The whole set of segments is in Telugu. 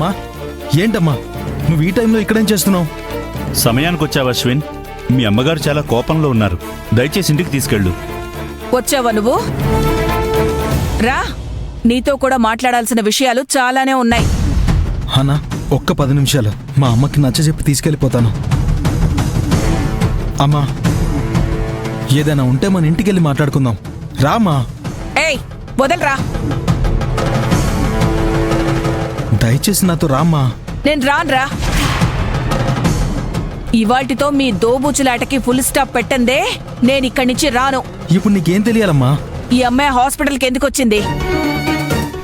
అమ్మా ఏంటమ్మా నువ్వు ఈ టైంలో ఇక్కడేం చేస్తున్నావు? సమయానికి వచ్చావు అశ్విన్. మీ అమ్మగారు చాలా కోపంలో ఉన్నారు. దయచేసి ఇంటికి తీసుకెళ్ళు. వచ్చావా నువ్వు? రా, నీతో కూడా మాట్లాడాల్సిన విషయాలు చాలానే ఉన్నాయి. అన్నా ఒక్క 10 నిమిషాలు మా అమ్మకి నచ్చజెప్పి తీసుకెళ్ళిపోతాను. అమ్మా ఏదైనా ఉంటే మన ఇంటికెళ్ళి మాట్లాడుకుందాం. రామా. ఏయ్ వదలరా. దయచేసి నాతో రామ్మా. నేను రాన్రా. ఇవాల్టితో మీ దోబూచులాటకి ఫుల్ స్టాప్ పెట్టందే నేనిక్కడి నుంచి రాను. ఇప్పుడు నీకేం తెలియాలమ్మా? ఈ అమ్మాయి హాస్పిటల్కి ఎందుకు వచ్చింది?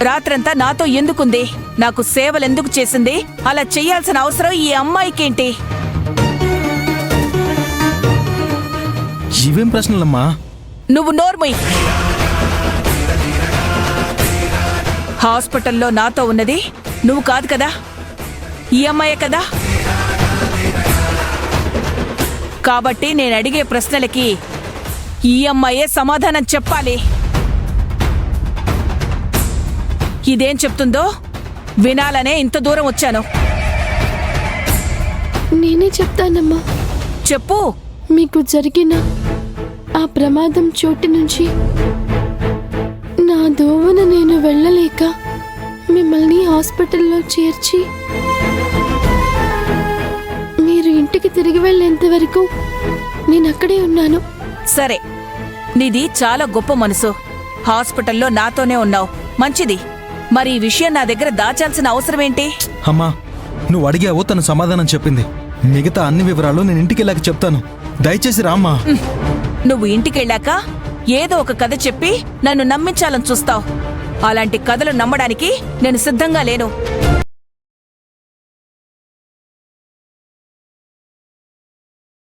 రాత్రంతా నాతో ఎందుకుంది? నాకు సేవలు ఎందుకు చేసింది? అలా చెయ్యాల్సిన అవసరం ఈ అమ్మాయికేంటి? ఇవేం ప్రశ్నలమ్మా? నువ్వు నోర్ముయ్. హాస్పిటల్లో నాతో ఉన్నది నువ్వు కాదు కదా, ఈ అమ్మాయే కదా. కాబట్టి నేను అడిగే ప్రశ్నలకి ఈ అమ్మాయే సమాధానం చెప్పాలి. ఇదేం చెప్తుందో వినాలనే ఇంత దూరం వచ్చాను. నేనే చెప్తానమ్మా. చెప్పు. మీకు జరిగిన ఆ ప్రమాదం చోటు నుంచి నా దోవన నేను వెళ్ళలేక మిమ్మల్ని హాస్పిటల్లో చేర్చి మీరు ఇంటికి తిరిగి వెళ్ళేంత వరకు నేను అక్కడే ఉన్నాను. సరే, నీది చాలా గొప్ప మనసు. హాస్పిటల్లో నాతోనే ఉన్నావు, మంచిది. మరి ఈ విషయం నా దగ్గర దాచాల్సిన అవసరమేంటి? అమ్మా నువ్వు అడిగావో తను సమాధానం చెప్పింది. మిగతా అన్ని వివరాలు నేను ఇంటికెళ్ళాక చెప్తాను. దయచేసి రామ్మా. నువ్వు ఇంటికెళ్ళాక ఏదో ఒక కథ చెప్పి నన్ను నమ్మించాలని చూస్తావు. అలాంటి కథలు నమ్మడానికి నేను సిద్ధంగా లేను.